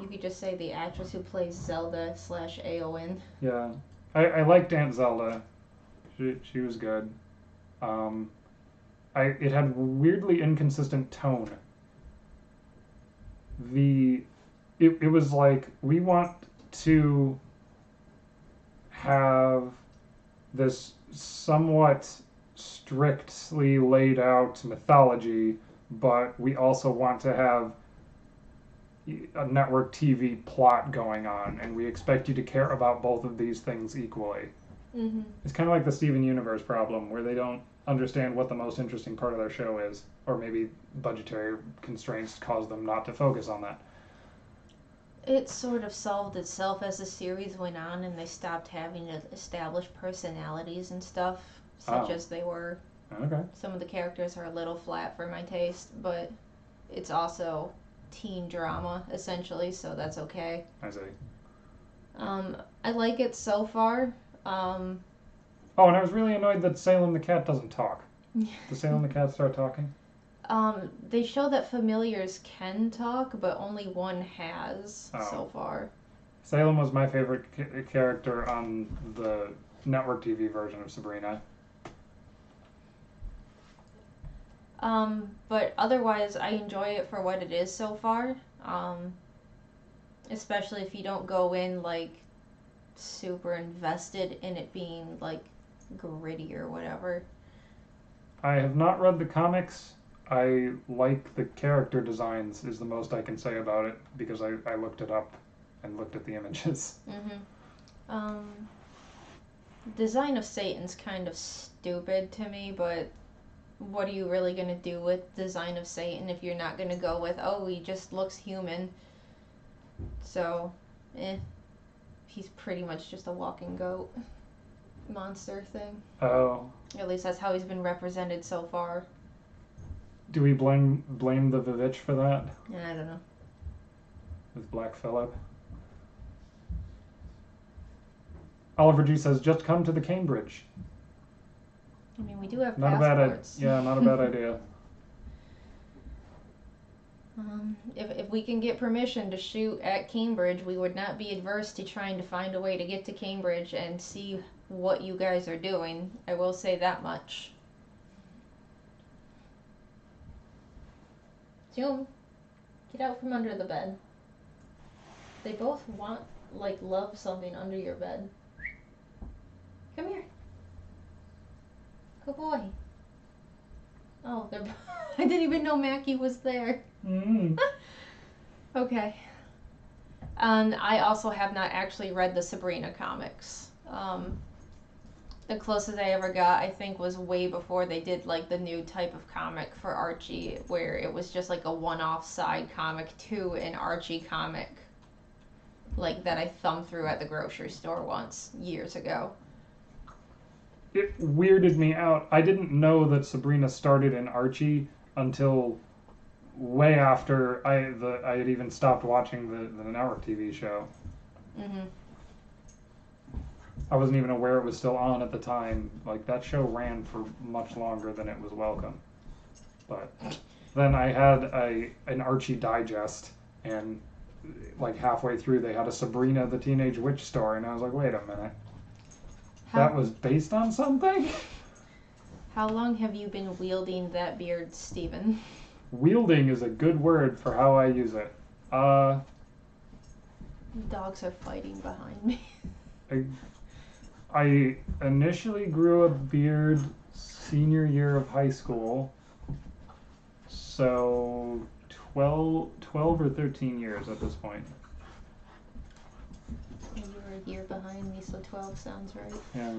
you could just say the actress who plays Zelda / Eowyn. Yeah, I liked Aunt Zelda. She was good. It had weirdly inconsistent tone. It was like we want to have this somewhat strictly laid out mythology, but we also want to have a network TV plot going on, and we expect you to care about both of these things equally. Mm-hmm. It's kind of like the Steven Universe problem, where they don't understand what the most interesting part of their show is, or maybe budgetary constraints cause them not to focus on that. It sort of solved itself as the series went on and they stopped having to establish personalities and stuff, such as they were. Okay. Some of the characters are a little flat for my taste, but it's also teen drama, essentially, so that's okay. I see. I like it so far. Oh, and I was really annoyed that Salem the cat doesn't talk. Does Salem the cat start talking? They show that familiars can talk, but only one has so far. Salem was my favorite character on the network TV version of Sabrina. But otherwise, I enjoy it for what it is so far. Especially if you don't go in like super invested in it being like gritty or whatever. I have not read the comics. I like the character designs is the most I can say about it because I looked it up and looked at the images. Mm-hmm. Design of Satan's kind of stupid to me, but what are you really going to do with Design of Satan if you're not going to go with, oh, he just looks human. So, he's pretty much just a walking goat monster thing. Oh. At least that's how he's been represented so far. Do we blame the Vivitch for that? I don't know. With Black Phillip? Oliver G says, just come to the Cambridge. I mean, we do have not passports. Not a bad idea. If we can get permission to shoot at Cambridge, we would not be adverse to trying to find a way to get to Cambridge and see what you guys are doing. I will say that much. June, get out from under the bed. They both love something under your bed. Come here. Good boy. Oh, I didn't even know Mackie was there. Mm. Okay. And I also have not actually read the Sabrina comics. The closest I ever got, I think, was way before they did like the new type of comic for Archie, where it was just like a one-off side comic to an Archie comic, like that I thumbed through at the grocery store once years ago. It weirded me out. I didn't know that Sabrina started in Archie until way after I had even stopped watching the network TV show. Mm-hmm. I wasn't even aware it was still on at the time. Like, that show ran for much longer than it was welcome. But then I had an Archie digest, and like halfway through they had a Sabrina the Teenage Witch story, and I was like, wait a minute. That was based on something? How long have you been wielding that beard, Steven? Wielding is a good word for how I use it. Dogs are fighting behind me. I initially grew a beard senior year of high school, so 12 or 13 years at this point. You were a year behind me, so 12 sounds right. Yeah.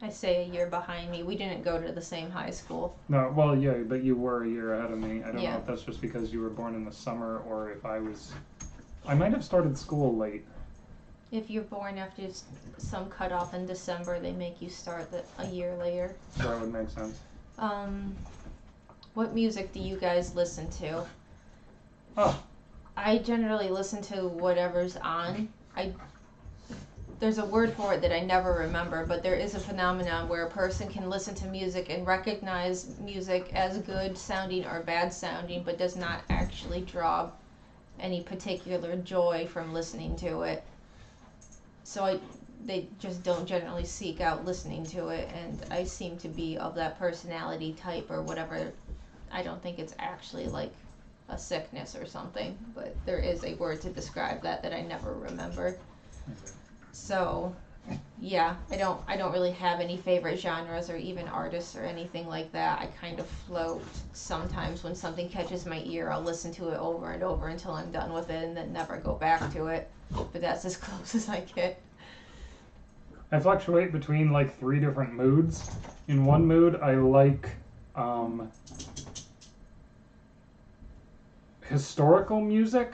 I say a year behind me. We didn't go to the same high school. No, well, yeah, but you were a year ahead of me. I don't know Yeah. if that's just because you were born in the summer or if I might have started school late. If you're born after some cutoff in December, they make you start a year later. That would make sense. What music do you guys listen to? Oh, I generally listen to whatever's on. There's a word for it that I never remember, but there is a phenomenon where a person can listen to music and recognize music as good sounding or bad sounding, but does not actually draw any particular joy from listening to it. So they just don't generally seek out listening to it, and I seem to be of that personality type or whatever. I don't think it's actually like a sickness or something, but there is a word to describe that I never remember. So, yeah, I don't really have any favorite genres or even artists or anything like that. I kind of float. Sometimes when something catches my ear, I'll listen to it over and over until I'm done with it and then never go back to it. But that's as close as I get. I fluctuate between like 3 different moods. In one mood, I like historical music.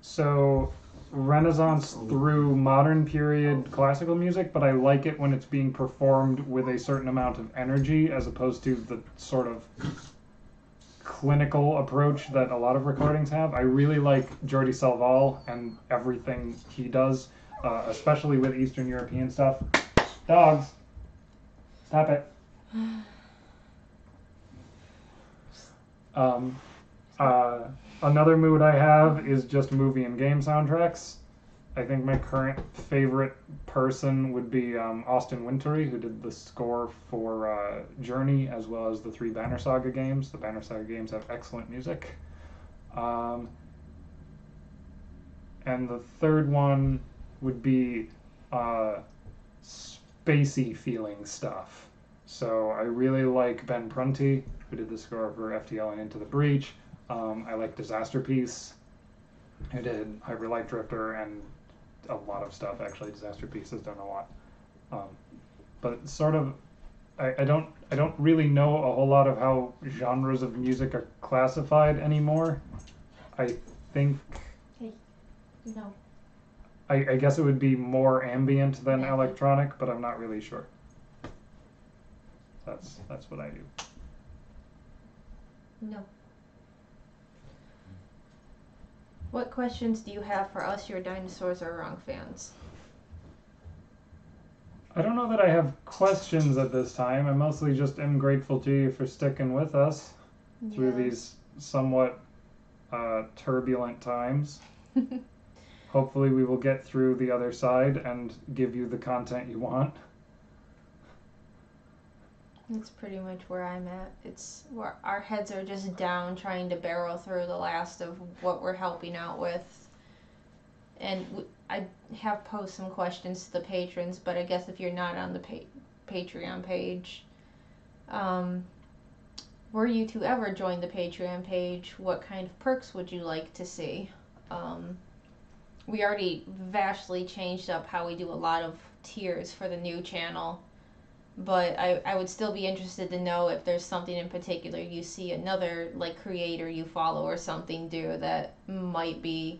So Renaissance through modern period classical music, but I like it when it's being performed with a certain amount of energy as opposed to the sort of clinical approach that a lot of recordings have. I really like Jordi Salval and everything he does, especially with Eastern European stuff. Dogs, stop it. Another mood I have is just movie and game soundtracks. I think my current favorite person would be Austin Wintory, who did the score for Journey as well as the 3 Banner Saga games. The Banner Saga games have excellent music. And the third one would be spacey feeling stuff. So I really like Ben Prunty, who did the score for FTL and Into the Breach. I like Disasterpeace, who did Hyper Light Drifter and a lot of stuff. Actually, Disasterpeace has done a lot. But sort of, I don't really know a whole lot of how genres of music are classified anymore. I think. No. I guess it would be more ambient than electronic, but I'm not really sure. That's what I do. No. What questions do you have for us, your Dinosaurs Are Wrong fans? I don't know that I have questions at this time. I mostly just am grateful to you for sticking with us through these somewhat turbulent times. Hopefully we will get through the other side and give you the content you want. That's pretty much where I'm at. It's where our heads are just down trying to barrel through the last of what we're helping out with. And I have posed some questions to the patrons, but I guess if you're not on the Patreon page, were you to ever join the Patreon page, what kind of perks would you like to see? We already vastly changed up how we do a lot of tiers for the new channel. But I would still be interested to know if there's something in particular you see another like creator you follow or something do that might be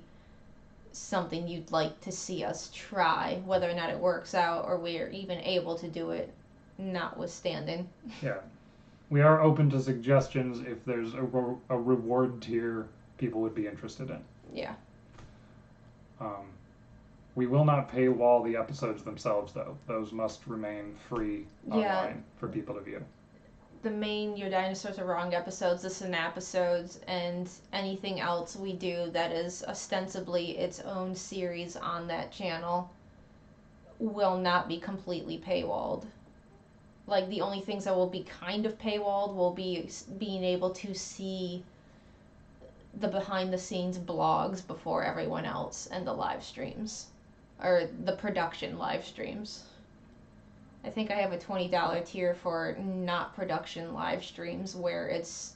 something you'd like to see us try, whether or not it works out or we're even able to do it, notwithstanding. Yeah. We are open to suggestions if there's a reward tier people would be interested in. Yeah. We will not paywall the episodes themselves, though. Those must remain free online for people to view. The main Your Dinosaurs Are Wrong episodes, the Synapisodes, and anything else we do that is ostensibly its own series on that channel will not be completely paywalled. Like, the only things that will be kind of paywalled will be being able to see the behind-the-scenes blogs before everyone else and the live streams. Or the production live streams. I think I have a $20 tier for not production live streams where it's,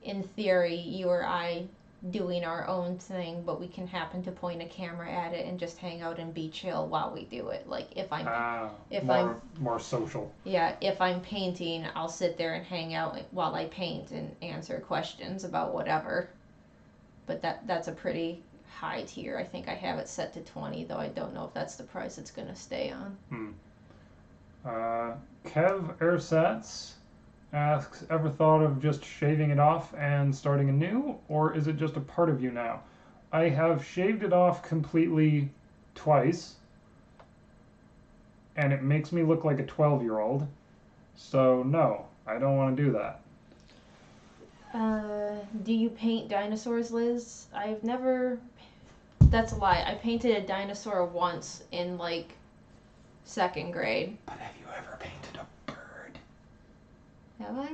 in theory, you or I doing our own thing, but we can happen to point a camera at it and just hang out and be chill while we do it. Like if more social. yeah, if I'm painting, I'll sit there and hang out while I paint and answer questions about whatever. But that's a pretty high tier. I think I have it set to 20, though I don't know if that's the price it's going to stay on. Kev Ersatz asks, ever thought of just shaving it off and starting anew, or is it just a part of you now? I have shaved it off completely twice, and it makes me look like a 12-year-old. So no, I don't want to do that. Do you paint dinosaurs, Liz? I've never. That's a lie. I painted a dinosaur once in like 2nd grade. But have you ever painted a bird? Have I?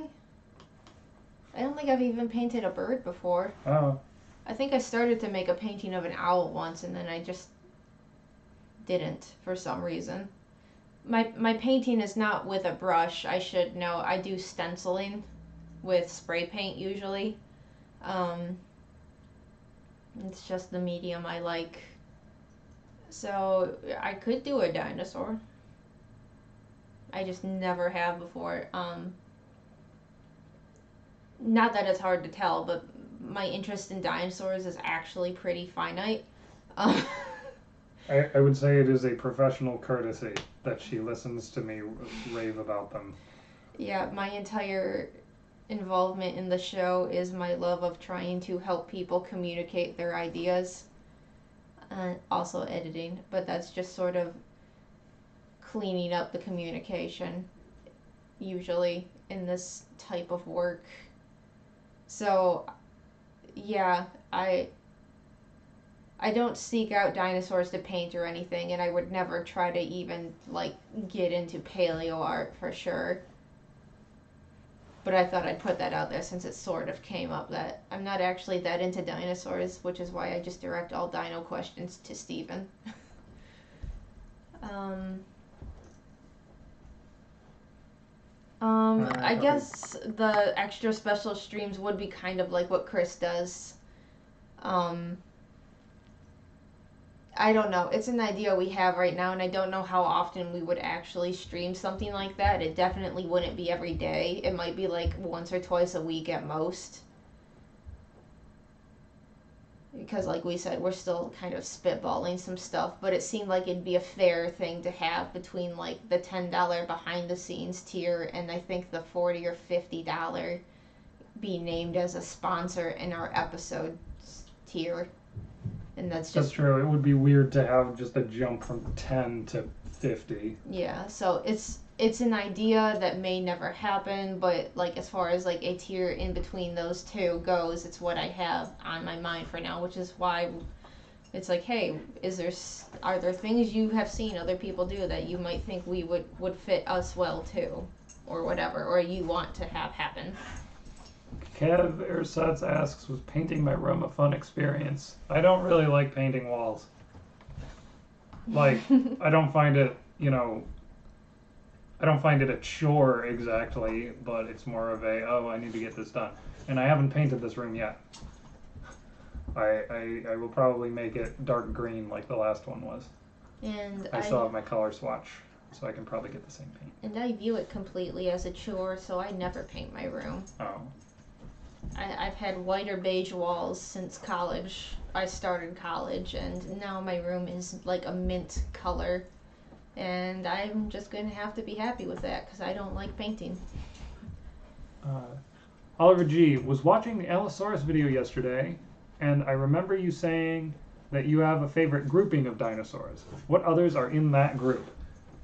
I don't think I've even painted a bird before. Oh. I think I started to make a painting of an owl once, and then I just didn't for some reason. My painting is not with a brush. I should know. I do stenciling with spray paint usually. It's just the medium I like. So I could do a dinosaur. I just never have before. Not that it's hard to tell, but my interest in dinosaurs is actually pretty finite. I would say it is a professional courtesy that she listens to me rave about them. Yeah, my entire involvement in the show is my love of trying to help people communicate their ideas. Also editing, but that's just sort of cleaning up the communication, usually, in this type of work. So, yeah, I don't seek out dinosaurs to paint or anything, and I would never try to even, like, get into paleo art for sure. But I thought I'd put that out there since it sort of came up that I'm not actually that into dinosaurs, which is why I just direct all dino questions to Steven. I guess the extra special streams would be kind of like what Chris does. I don't know. It's an idea we have right now, and I don't know how often we would actually stream something like that. It definitely wouldn't be every day. It might be like once or twice a week at most. Because like we said, we're still kind of spitballing some stuff, but it seemed like it'd be a fair thing to have between like the $10 behind the scenes tier and I think the $40 or $50 be named as a sponsor in our episode tier. And that's true. It would be weird to have just a jump from 10 to 50. Yeah, so it's an idea that may never happen, but like as far as like a tier in between those two goes, it's what I have on my mind for now, which is why it's like, hey, are there things you have seen other people do that you might think we would fit us well too, or whatever, or you want to have happen? Kev Ersatz asks, was painting my room a fun experience? I don't really like painting walls. Like, I don't find it, I don't find it a chore exactly, but it's more of I need to get this done. And I haven't painted this room yet. I will probably make it dark green like the last one was. And I still have my color swatch, so I can probably get the same paint. And I view it completely as a chore, so I never paint my room. Oh. I've had white or beige walls since college. I started college, and now my room is like a mint color. And I'm just going to have to be happy with that, because I don't like painting. Oliver G. was watching the Allosaurus video yesterday, and I remember you saying that you have a favorite grouping of dinosaurs. What others are in that group?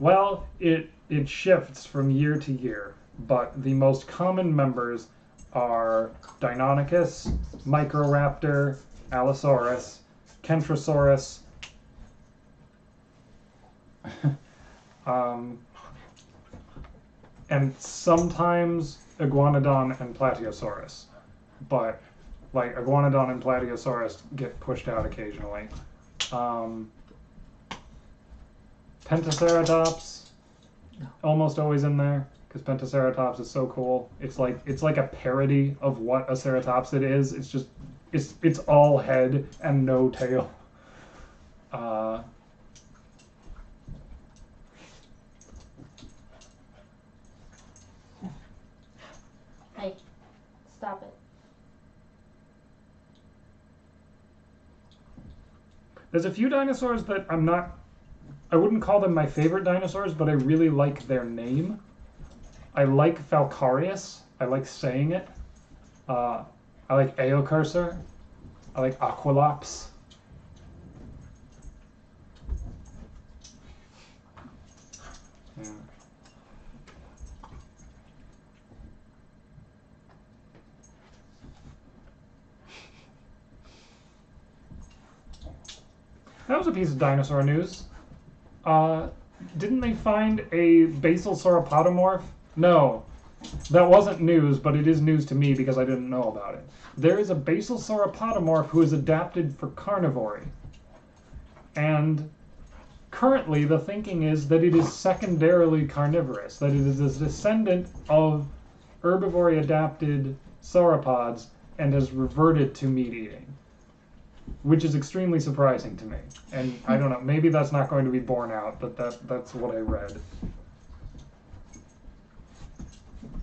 Well, it shifts from year to year, but the most common members are Deinonychus, Microraptor, Allosaurus, Kentrosaurus, and sometimes Iguanodon and Plateosaurus. But like Iguanodon and Plateosaurus get pushed out occasionally. Pentaceratops, almost always in there, because Pentaceratops is so cool. It's like a parody of what a ceratopsid is. It's just It's all head and no tail. Uh, Hey, stop it. there's a few dinosaurs that I wouldn't call them my favorite dinosaurs, but I really like their name. I like Falcarius. I like saying it. I like Eocursor. I like Aqualops. Yeah. That was a piece of dinosaur news. Didn't they find a basal sauropodomorph? No, that wasn't news, but it is news to me because I didn't know about it. There is a basal sauropodomorph who is adapted for carnivory. And currently the thinking is that it is secondarily carnivorous, that it is a descendant of herbivory adapted sauropods and has reverted to meat eating, which is extremely surprising to me. And I don't know, maybe that's not going to be borne out, but that's what I read.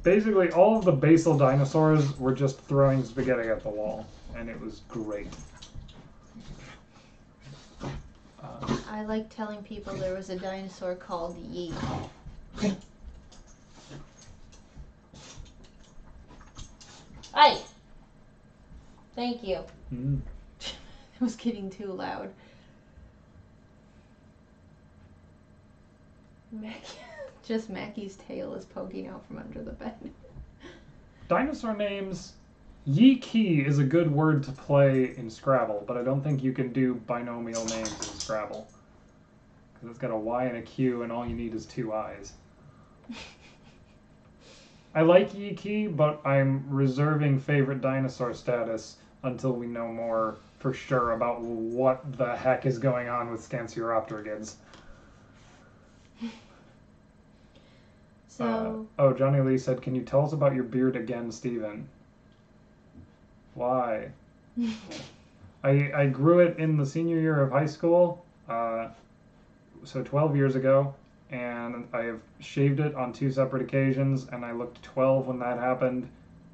Basically, all of the basal dinosaurs were just throwing spaghetti at the wall, and it was great. I like telling people there was a dinosaur called Yi. Hey! Thank you. Mm. It was getting too loud. Just Mackie's tail is poking out from under the bed. Dinosaur names. Yi Ki is a good word to play in Scrabble, but I don't think you can do binomial names in Scrabble. Because it's got a Y and a Q, and all you need is two I's. I like Yi Ki, but I'm reserving favorite dinosaur status until we know more for sure about what the heck is going on with Scansioraptorigids. So. Johnny Lee said, "Can you tell us about your beard again, Steven?" Why? I grew it in the senior year of high school, so 12 years ago, and I have shaved it on 2 separate occasions, and I looked 12 when that happened.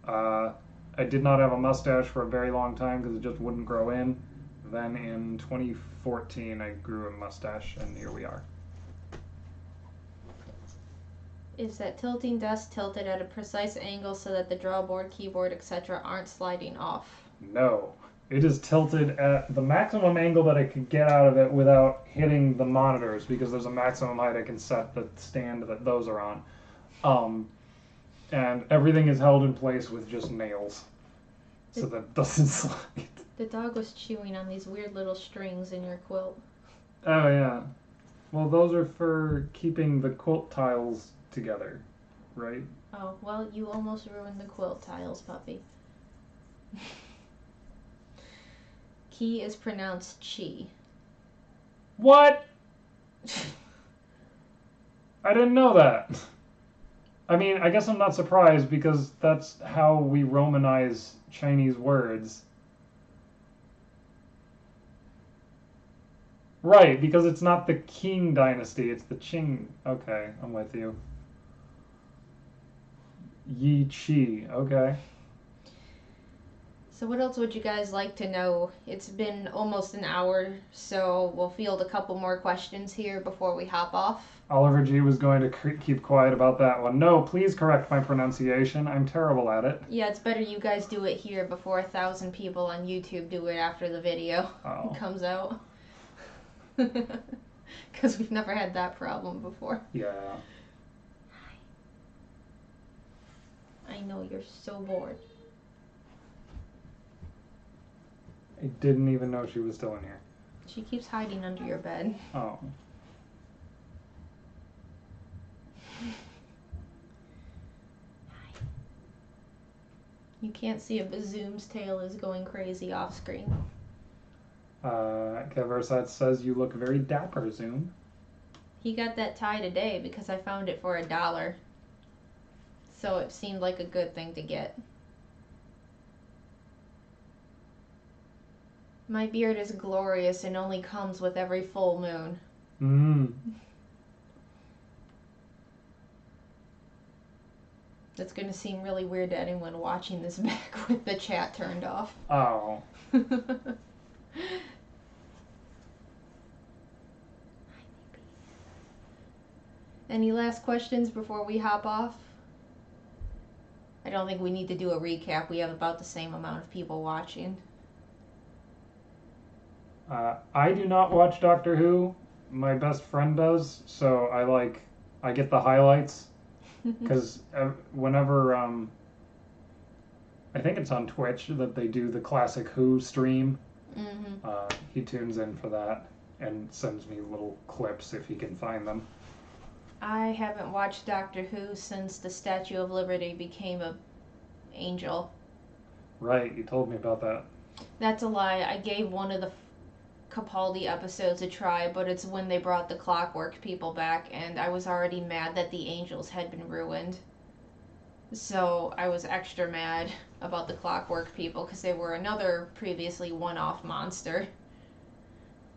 I did not have a mustache for a very long time because it just wouldn't grow in. Then in 2014, I grew a mustache, and here we are. Is that tilting desk tilted at a precise angle so that the drawboard, keyboard, etc. aren't sliding off? No. It is tilted at the maximum angle that I could get out of it without hitting the monitors, because there's a maximum height I can set the stand that those are on. And everything is held in place with just nails, so that it doesn't slide. The dog was chewing on these weird little strings in your quilt. Oh, yeah. Well, those are for keeping the quilt tiles together, right? Oh, well, you almost ruined the quilt tiles, puppy. Key is pronounced chi. What? I didn't know that. I mean, I guess I'm not surprised because that's how we Romanize Chinese words. Right, because it's not the Qing dynasty, it's the Qing. Okay, I'm with you. Yi Qi, okay. So what else would you guys like to know? It's been almost an hour, so we'll field a couple more questions here before we hop off. Oliver G was going to keep quiet about that one. No, please correct my pronunciation. I'm terrible at it. Yeah, it's better you guys do it here before 1,000 people on YouTube do it after the video comes out. Because we've never had that problem before. Yeah. I know, you're so bored. I didn't even know she was still in here. She keeps hiding under your bed. Oh. You can't see it, but Zoom's tail is going crazy off screen. Keversat says you look very dapper, Zoom. He got that tie today because I found it for $1. So it seemed like a good thing to get. My beard is glorious and only comes with every full moon. Mm. That's going to seem really weird to anyone watching this back with the chat turned off. Oh. Any last questions before we hop off? I don't think we need to do a recap. We have about the same amount of people watching. I do not watch Doctor Who. My best friend does, so I get the highlights because whenever I think it's on Twitch that they do the classic Who stream. Mm-hmm. He tunes in for that and sends me little clips if he can find them. I haven't watched Doctor Who since the Statue of Liberty became an angel. Right, you told me about that. That's a lie. I gave one of the Capaldi episodes a try, but it's when they brought the Clockwork people back, and I was already mad that the angels had been ruined. So I was extra mad about the Clockwork people because they were another previously one-off monster.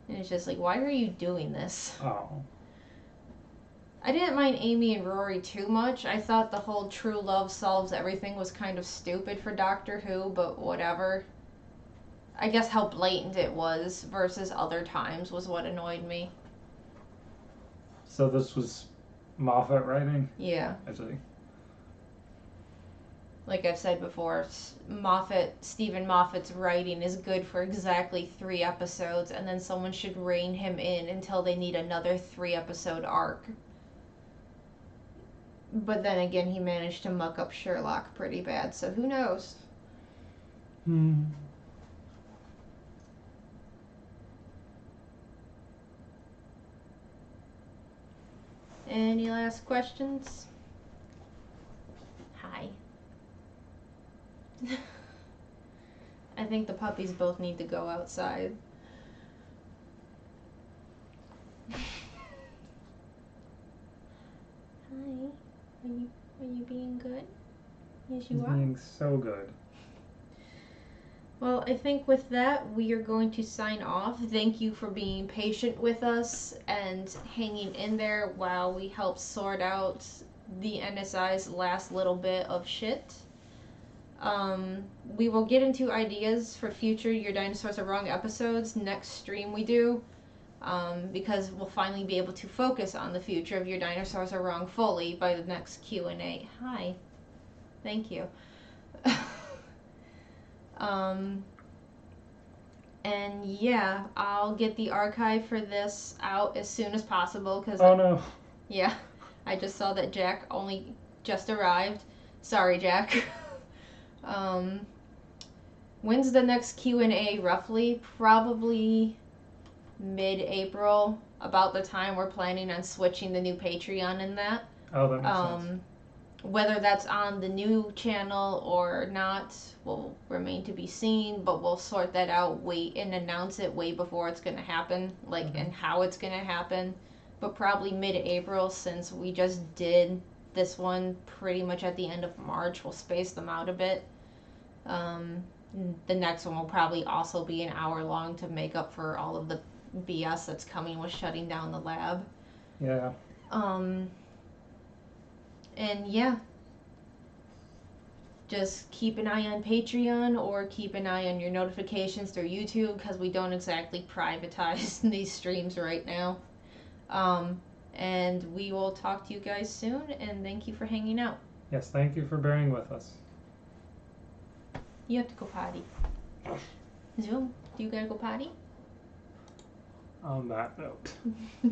And it's just like, why are you doing this? Oh. I didn't mind Amy and Rory too much. I thought the whole true love solves everything was kind of stupid for Doctor Who, but whatever. I guess how blatant it was versus other times was what annoyed me. So this was Moffat writing? Yeah. I see. Like I've said before, Stephen Moffat's writing is good for exactly 3 episodes, and then someone should rein him in until they need another 3-episode arc. But then again, he managed to muck up Sherlock pretty bad, so who knows? Any last questions? Hi. I think the puppies both need to go outside. Hi. Are you being good? Yes, you are. Being so good. Well, I think with that, we are going to sign off. Thank you for being patient with us and hanging in there while we help sort out the NSI's last little bit of shit. We will get into ideas for future Your Dinosaurs Are Wrong episodes next stream we do. Because we'll finally be able to focus on the future of Your Dinosaurs Are Wrong fully by the next Q&A. Hi. Thank you. And yeah, I'll get the archive for this out as soon as possible. Oh no. Yeah, I just saw that Jack only just arrived. Sorry, Jack. When's the next Q&A roughly? Probably mid-April, about the time we're planning on switching the new Patreon and that. Oh, that makes sense. Whether that's on the new channel or not will remain to be seen, but we'll sort that out, wait, and announce it way before it's going to happen, and how it's going to happen. But probably mid-April, since we just did this one pretty much at the end of March, we'll space them out a bit. The next one will probably also be an hour long to make up for all of the BS that's coming with shutting down the lab. Yeah. And yeah, just keep an eye on Patreon or keep an eye on your notifications through YouTube, because we don't exactly privatize these streams right now. And we will talk to you guys soon, and thank you for hanging out. Yes, thank you for bearing with us. You have to go potty. Zoom, do you gotta go potty? On that note.